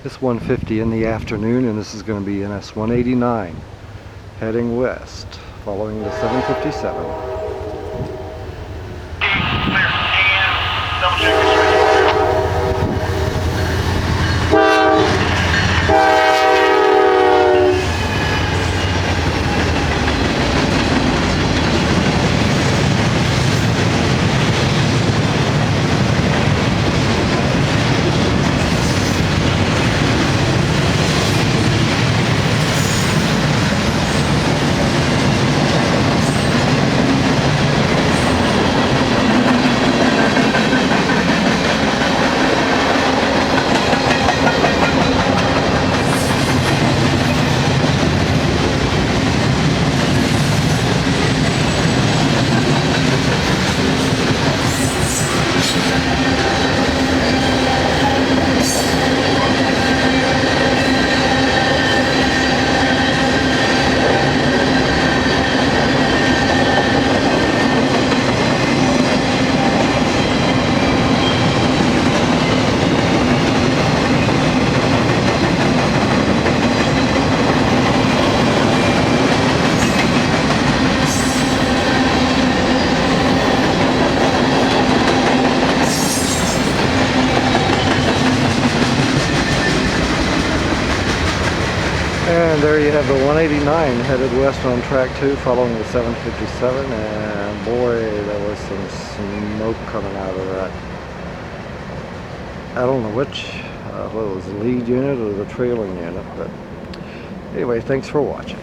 It's 1:50 in the afternoon, and this is going to be NS 189 heading west, following the 757. Clear. AM. Double check this way. And there you have the 189 headed west on track 2, following the 757. And boy, there was some smoke coming out of that. I don't know which, whether it was the lead unit or the trailing unit, but anyway, thanks for watching.